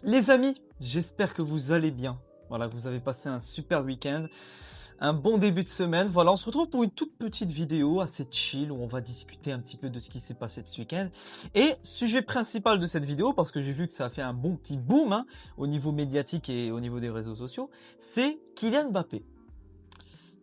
Les amis, j'espère que vous allez bien. Voilà, que vous avez passé un super week-end, un bon début de semaine. Voilà, on se retrouve pour une toute petite vidéo assez chill où on va discuter un petit peu de ce qui s'est passé ce week-end. Et sujet principal de cette vidéo, parce que j'ai vu que ça a fait un bon petit boom hein, au niveau médiatique et au niveau des réseaux sociaux, c'est Kylian Mbappé.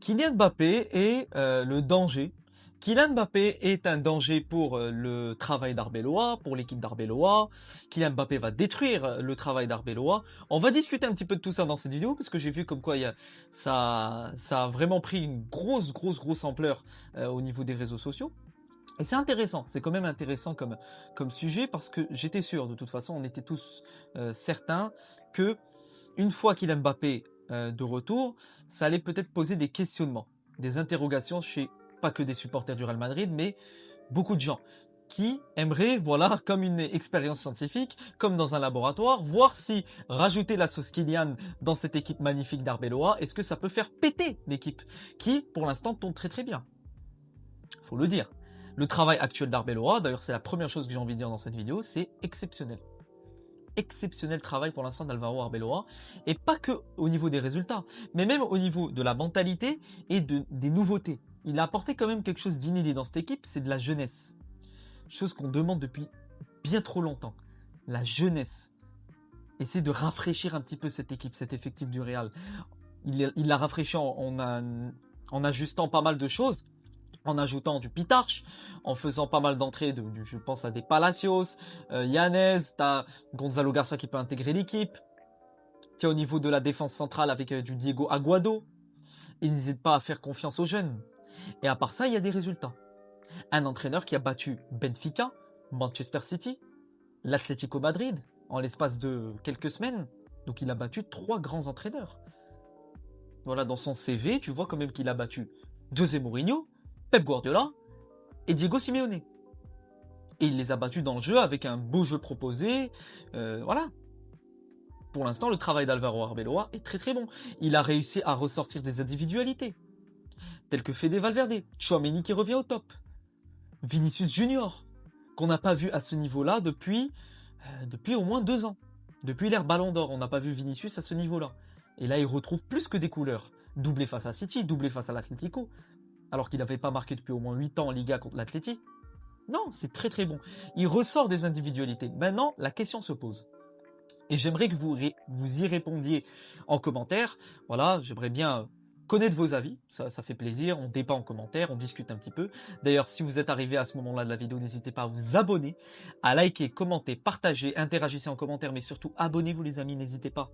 Kylian Mbappé est le danger. Kylian Mbappé est un danger pour le travail d'Arbeloa, pour l'équipe d'Arbeloa. Kylian Mbappé va détruire le travail d'Arbeloa. On va discuter un petit peu de tout ça dans cette vidéo parce que j'ai vu comme quoi ça a vraiment pris une grosse ampleur au niveau des réseaux sociaux. Et c'est intéressant, c'est quand même intéressant comme sujet parce que j'étais sûr, de toute façon, on était tous certains que une fois Kylian Mbappé de retour, ça allait peut-être poser des questionnements, des interrogations chez pas que des supporters du Real Madrid, mais beaucoup de gens qui aimeraient, voilà, comme une expérience scientifique, comme dans un laboratoire, voir si rajouter la sauce Kylian dans cette équipe magnifique d'Arbeloa, est-ce que ça peut faire péter l'équipe qui, pour l'instant, tourne très bien. Faut le dire. Le travail actuel d'Arbeloa, d'ailleurs c'est la première chose que j'ai envie de dire dans cette vidéo, c'est exceptionnel. Exceptionnel travail pour l'instant d'Alvaro Arbeloa, et pas que au niveau des résultats, mais même au niveau de la mentalité et des nouveautés. Il a apporté quand même quelque chose d'inédit dans cette équipe, c'est de la jeunesse. Chose qu'on demande depuis bien trop longtemps. La jeunesse. Essayer de rafraîchir un petit peu cette équipe, cet effectif du Real. Il l'a rafraîchi en ajustant pas mal de choses, en ajoutant du Pitarch, en faisant pas mal d'entrées, je pense à des Palacios, Yanez, t'as Gonzalo Garcia qui peut intégrer l'équipe. Tiens, au niveau de la défense centrale avec du Diego Aguado. Et n'hésite pas à faire confiance aux jeunes. Et à part ça, il y a des résultats. Un entraîneur qui a battu Benfica, Manchester City, l'Atlético Madrid, en l'espace de quelques semaines. Donc il a battu 3 grands entraîneurs. Voilà, dans son CV, tu vois quand même qu'il a battu José Mourinho, Pep Guardiola et Diego Simeone. Et il les a battus dans le jeu avec un beau jeu proposé. Voilà. Pour l'instant, le travail d'Alvaro Arbeloa est très bon. Il a réussi à ressortir des individualités, telles que Fede Valverde, Tchouaméni qui revient au top, Vinicius Junior, qu'on n'a pas vu à ce niveau-là depuis au moins 2 ans. Depuis l'ère Ballon d'Or, on n'a pas vu Vinicius à ce niveau-là. Et là, il retrouve plus que des couleurs. Doublé face à City, doublé face à l'Atlético, alors qu'il n'avait pas marqué depuis au moins 8 ans en Liga contre l'Atlético. Non, c'est très bon. Il ressort des individualités. Maintenant, la question se pose. Et j'aimerais que vous y répondiez en commentaire. Voilà, j'aimerais bien connaître vos avis, ça fait plaisir, on débat en commentaire, on discute un petit peu. D'ailleurs, si vous êtes arrivé à ce moment-là de la vidéo, n'hésitez pas à vous abonner, à liker, commenter, partager, interagissez en commentaire, mais surtout abonnez-vous les amis, n'hésitez pas.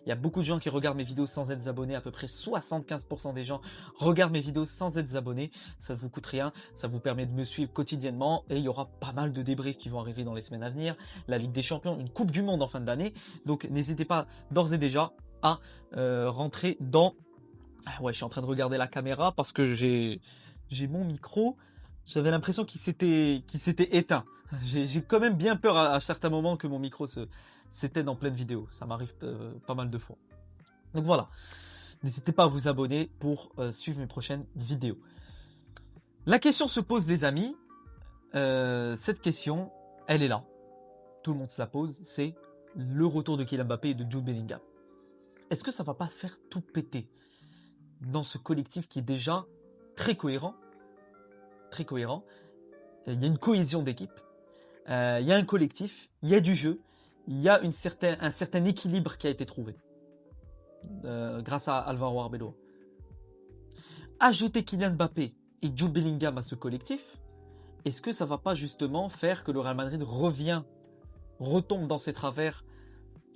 Il y a beaucoup de gens qui regardent mes vidéos sans être abonnés, à peu près 75% des gens regardent mes vidéos sans être abonnés, ça ne vous coûte rien, ça vous permet de me suivre quotidiennement et il y aura pas mal de débriefs qui vont arriver dans les semaines à venir, la Ligue des Champions, une Coupe du Monde en fin d'année, donc n'hésitez pas d'ores et déjà à rentrer dans... Ah ouais, je suis en train de regarder la caméra parce que j'ai mon micro, j'avais l'impression qu'il s'était éteint. J'ai quand même bien peur à certains moments que mon micro s'éteigne en pleine vidéo. Ça m'arrive pas mal de fois. Donc voilà. N'hésitez pas à vous abonner pour suivre mes prochaines vidéos. La question se pose, les amis. Cette question, elle est là. Tout le monde se la pose. C'est le retour de Kylian Mbappé et de Jude Bellingham. Est-ce que ça va pas faire tout péter dans ce collectif qui est déjà très cohérent? Très cohérent. Il y a une cohésion d'équipe. Il y a un collectif, il y a du jeu, il y a un certain équilibre qui a été trouvé grâce à Alvaro Arbeloa. Ajouter Kylian Mbappé et Jude Bellingham à ce collectif, est-ce que ça va pas justement faire que le Real Madrid retombe dans ses travers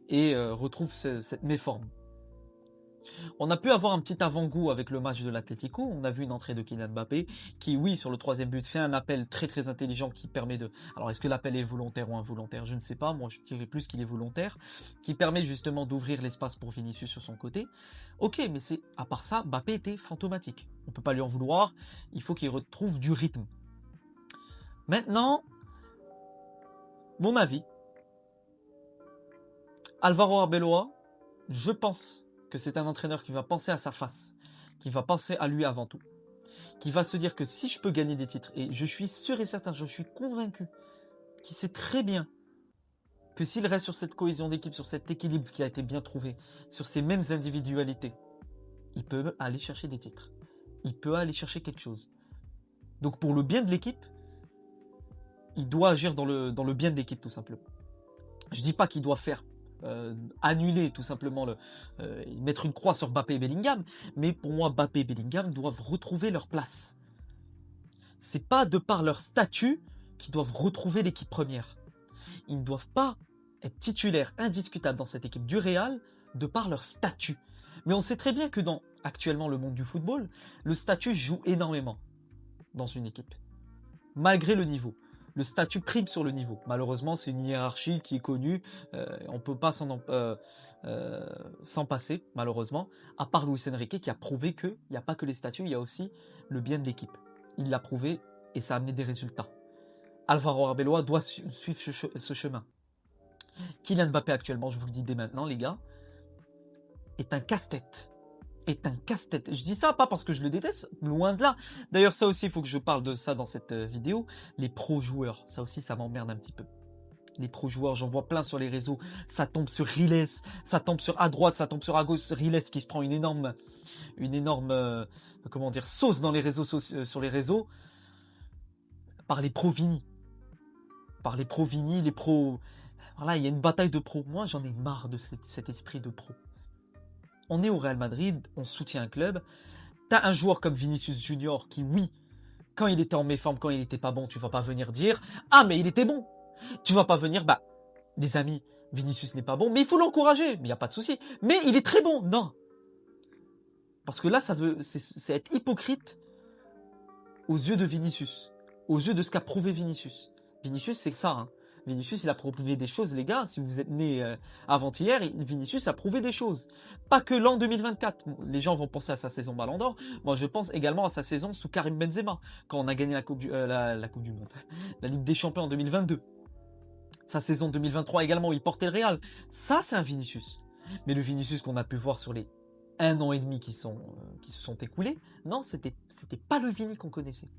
et retrouve cette méforme? On a pu avoir un petit avant-goût avec le match de l'Atlético. On a vu une entrée de Kylian Mbappé qui, oui, sur le 3e but, fait un appel très intelligent qui permet de... Alors, est-ce que l'appel est volontaire ou involontaire? Je ne sais pas. Moi, je dirais plus qu'il est volontaire. Qui permet justement d'ouvrir l'espace pour Vinicius sur son côté. Ok, mais c'est à part ça, Mbappé était fantomatique. On ne peut pas lui en vouloir. Il faut qu'il retrouve du rythme. Maintenant, mon avis. Alvaro Arbeloa, je pense que c'est un entraîneur qui va penser à sa face, qui va penser à lui avant tout, qui va se dire que si je peux gagner des titres, et je suis sûr et certain, je suis convaincu qu'il sait très bien que s'il reste sur cette cohésion d'équipe, sur cet équilibre qui a été bien trouvé, sur ces mêmes individualités, il peut aller chercher des titres. Il peut aller chercher quelque chose. Donc pour le bien de l'équipe, il doit agir dans le bien de l'équipe tout simplement. Je dis pas qu'il doit faire annuler tout simplement, mettre une croix sur Mbappé et Bellingham, mais pour moi Mbappé et Bellingham doivent retrouver leur place. C'est pas de par leur statut qu'ils doivent retrouver l'équipe première. Ils ne doivent pas être titulaires indiscutables dans cette équipe du Real de par leur statut. Mais on sait très bien que dans actuellement le monde du football, le statut joue énormément dans une équipe. Malgré le niveau. Le statut prime sur le niveau. Malheureusement, c'est une hiérarchie qui est connue. On ne peut pas s'en passer, malheureusement. À part Luis Enrique qui a prouvé qu'il n'y a pas que les statuts, il y a aussi le bien de l'équipe. Il l'a prouvé et ça a amené des résultats. Álvaro Arbeloa doit suivre ce chemin. Kylian Mbappé actuellement, je vous le dis dès maintenant les gars, est un casse-tête. Est un casse-tête. Je dis ça pas parce que je le déteste, loin de là. D'ailleurs, ça aussi, il faut que je parle de ça dans cette vidéo. Les pro-joueurs, ça aussi, ça m'emmerde un petit peu. Les pro-joueurs, j'en vois plein sur les réseaux. Ça tombe sur Riles, ça tombe sur à droite, ça tombe sur à gauche. Riles qui se prend une énorme comment dire, sauce dans les réseaux sur les réseaux par les pro-Vini. Par les pro-Vini, les pro... Voilà, il y a une bataille de pro. Moi, j'en ai marre de cet esprit de pro. On est au Real Madrid, on soutient un club. T'as un joueur comme Vinicius Junior qui, oui, quand il était en méforme, quand il n'était pas bon, tu vas pas venir dire « Ah, mais il était bon !» Tu vas pas venir, les amis, Vinicius n'est pas bon, mais il faut l'encourager. Mais il n'y a pas de souci. Mais il est très bon. Non. Parce que là, c'est être hypocrite aux yeux de Vinicius. Aux yeux de ce qu'a prouvé Vinicius. Vinicius, c'est ça, hein. Vinicius, il a prouvé des choses, les gars. Si vous êtes nés avant-hier, Vinicius a prouvé des choses. Pas que l'an 2024. Les gens vont penser à sa saison Ballon d'Or. Moi, je pense également à sa saison sous Karim Benzema, quand on a gagné la Coupe du Monde, la Ligue des Champions en 2022. Sa saison 2023 également, où il portait le Real. Ça, c'est un Vinicius. Mais le Vinicius qu'on a pu voir sur les 1 an et demi qui se sont écoulés, non, c'était pas le Vini qu'on connaissait.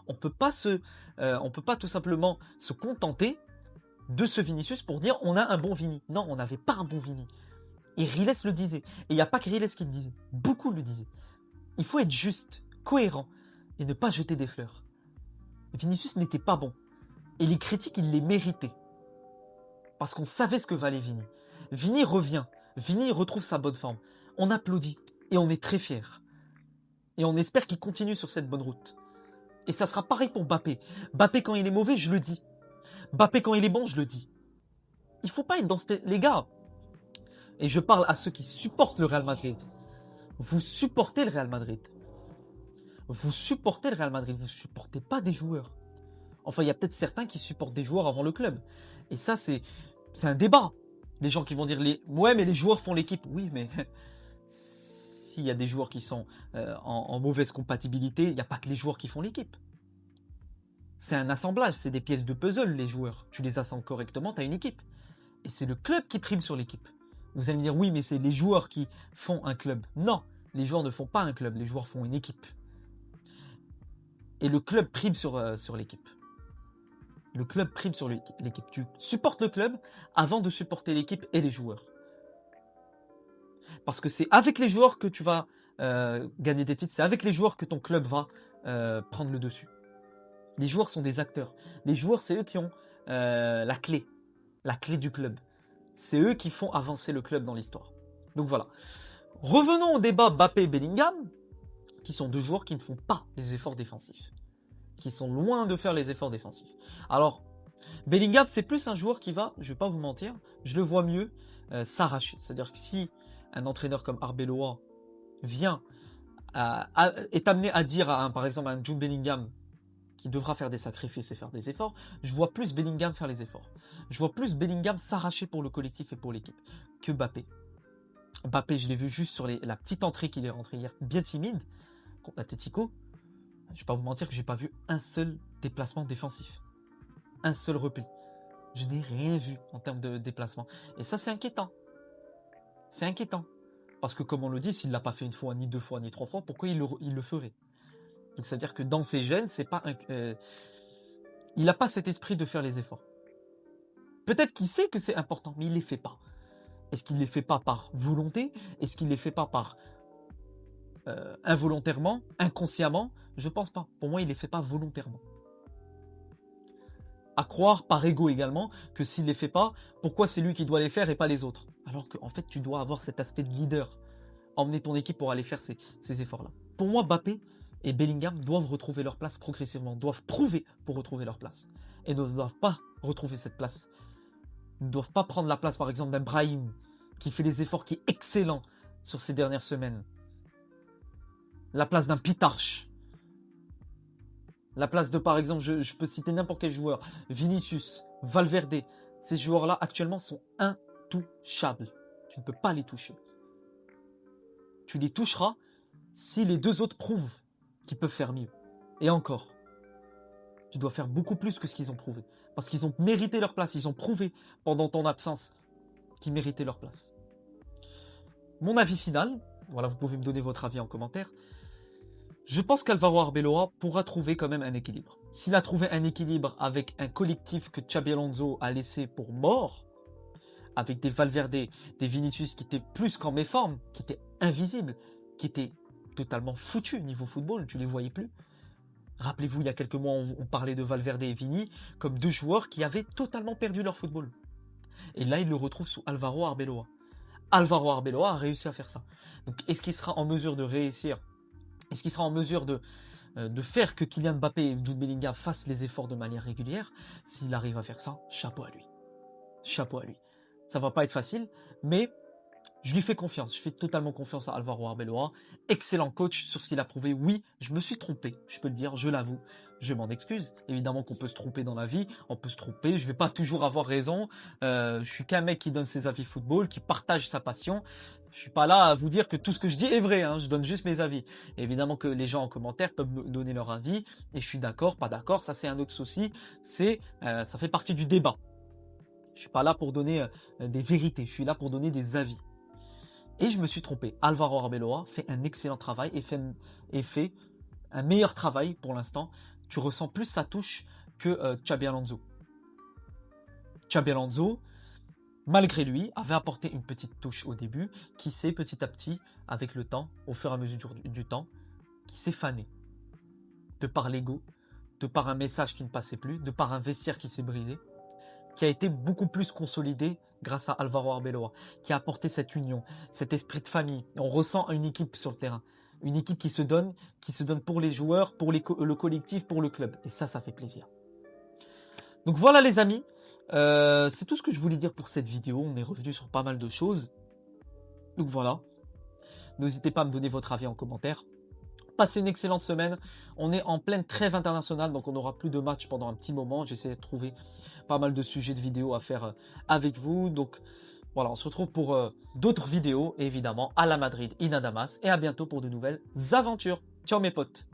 On peut pas tout simplement se contenter de ce Vinicius pour dire on a un bon Vini. Non, on n'avait pas un bon Vini. Et Riles le disait. Et il n'y a pas que Riles qui le disait. Beaucoup le disaient. Il faut être juste, cohérent et ne pas jeter des fleurs. Vinicius n'était pas bon. Et les critiques, il les méritait. Parce qu'on savait ce que valait Vini. Vini revient. Vini retrouve sa bonne forme. On applaudit. Et on est très fiers. Et on espère qu'il continue sur cette bonne route. Et ça sera pareil pour Mbappé. Mbappé, quand il est mauvais, je le dis. Mbappé, quand il est bon, je le dis. Il faut pas être dans cette... Les gars, et je parle à ceux qui supportent le Real Madrid. Vous supportez le Real Madrid. Vous supportez le Real Madrid. Vous ne supportez pas des joueurs. Enfin, il y a peut-être certains qui supportent des joueurs avant le club. Et ça, c'est un débat. Les gens qui vont dire, ouais, mais les joueurs font l'équipe. Oui, mais s'il y a des joueurs qui sont en mauvaise compatibilité, il n'y a pas que les joueurs qui font l'équipe. C'est un assemblage, c'est des pièces de puzzle, les joueurs. Tu les assembles correctement, tu as une équipe. Et c'est le club qui prime sur l'équipe. Vous allez me dire, oui, mais c'est les joueurs qui font un club. Non, les joueurs ne font pas un club, les joueurs font une équipe. Et le club prime sur l'équipe. Le club prime sur l'équipe. Tu supportes le club avant de supporter l'équipe et les joueurs. Parce que c'est avec les joueurs que tu vas gagner des titres, c'est avec les joueurs que ton club va prendre le dessus. Les joueurs sont des acteurs. Les joueurs, c'est eux qui ont la clé du club. C'est eux qui font avancer le club dans l'histoire. Donc voilà. Revenons au débat Mbappé et Bellingham, qui sont deux joueurs qui ne font pas les efforts défensifs. Qui sont loin de faire les efforts défensifs. Alors, Bellingham, c'est plus un joueur qui va, je ne vais pas vous mentir, je le vois mieux s'arracher. C'est-à-dire que si un entraîneur comme Arbeloa vient, est amené à dire, par exemple, à un Jude Bellingham, qui devra faire des sacrifices et faire des efforts, je vois plus Bellingham faire les efforts. Je vois plus Bellingham s'arracher pour le collectif et pour l'équipe que Mbappé. Mbappé, je l'ai vu juste sur la petite entrée qu'il est rentré hier, bien timide, contre l'Atlético. Je ne vais pas vous mentir que je n'ai pas vu un seul déplacement défensif. Un seul repli. Je n'ai rien vu en termes de déplacement. Et ça, c'est inquiétant. C'est inquiétant. Parce que comme on le dit, s'il ne l'a pas fait une fois, ni deux fois, ni trois fois, pourquoi il le ferait ? Donc ça veut dire que dans ses gènes, c'est pas il n'a pas cet esprit de faire les efforts. Peut-être qu'il sait que c'est important, mais il ne les fait pas. Est-ce qu'il ne les fait pas par volonté? Est-ce qu'il ne les fait pas par involontairement, inconsciemment? Je pense pas. Pour moi, il ne les fait pas volontairement. À croire par ego également que s'il ne les fait pas, pourquoi c'est lui qui doit les faire et pas les autres? Alors qu'en fait, tu dois avoir cet aspect de leader. Emmener ton équipe pour aller faire ces efforts-là. Pour moi, Mbappé et Bellingham doivent retrouver leur place progressivement, doivent prouver pour retrouver leur place. Et ne doivent pas retrouver cette place. Ils ne doivent pas prendre la place, par exemple, d'un Brahim, qui fait les efforts, qui est excellent sur ces dernières semaines. La place d'un Pitarch. La place de, par exemple, je peux citer n'importe quel joueur. Vinicius, Valverde. Ces joueurs-là, actuellement, sont intouchables. Tu ne peux pas les toucher. Tu les toucheras si les deux autres prouvent qu'ils peuvent faire mieux. Et encore, tu dois faire beaucoup plus que ce qu'ils ont prouvé. Parce qu'ils ont mérité leur place. Ils ont prouvé pendant ton absence qu'ils méritaient leur place. Mon avis final, voilà, vous pouvez me donner votre avis en commentaire. Je pense qu'Alvaro Arbeloa pourra trouver quand même un équilibre. S'il a trouvé un équilibre avec un collectif que Xabi Alonso a laissé pour mort, avec des Valverde, des Vinicius qui étaient plus qu'en méforme, qui étaient invisibles, qui étaient totalement foutus niveau football, tu les voyais plus. Rappelez-vous, il y a quelques mois, on parlait de Valverde et Vini comme deux joueurs qui avaient totalement perdu leur football. Et là, il le retrouve sous Alvaro Arbeloa. Alvaro Arbeloa a réussi à faire ça. Donc, est-ce qu'il sera en mesure de réussir? Est-ce qu'il sera en mesure de faire que Kylian Mbappé et Jude Bellingham fassent les efforts de manière régulière? S'il arrive à faire ça, chapeau à lui. Chapeau à lui. Ça va pas être facile, mais je lui fais confiance. Je fais totalement confiance à Alvaro Arbeloa. Excellent coach sur ce qu'il a prouvé. Oui, je me suis trompé, je peux le dire, je l'avoue. Je m'en excuse. Évidemment qu'on peut se tromper dans la vie, on peut se tromper. Je vais pas toujours avoir raison. Je suis qu'un mec qui donne ses avis football, qui partage sa passion. Je suis pas là à vous dire que tout ce que je dis est vrai. Je donne juste mes avis. Et évidemment que les gens en commentaire peuvent me donner leur avis. Et je suis d'accord, pas d'accord. Ça c'est un autre souci. Ça fait partie du débat. Je suis pas là pour donner des vérités. Je suis là pour donner des avis. Et je me suis trompé. Alvaro Arbeloa fait un excellent travail et fait un meilleur travail pour l'instant. Tu ressens plus sa touche que Xabi Alonso. Xabi Alonso, malgré lui, avait apporté une petite touche au début qui s'est petit à petit, avec le temps, au fur et à mesure du temps, qui s'est fané. De par l'ego, de par un message qui ne passait plus, de par un vestiaire qui s'est brisé, qui a été beaucoup plus consolidé grâce à Alvaro Arbeloa, qui a apporté cette union, cet esprit de famille. On ressent une équipe sur le terrain, une équipe qui se donne pour les joueurs, pour le collectif, pour le club. Et ça fait plaisir. Donc voilà les amis, c'est tout ce que je voulais dire pour cette vidéo. On est revenu sur pas mal de choses. Donc voilà, n'hésitez pas à me donner votre avis en commentaire. Passez une excellente semaine. On est en pleine trêve internationale, donc on n'aura plus de matchs pendant un petit moment. J'essaie de trouver pas mal de sujets de vidéos à faire avec vous. Donc voilà, on se retrouve pour d'autres vidéos, et évidemment à la Madrid, in Adamas, et à bientôt pour de nouvelles aventures. Ciao mes potes.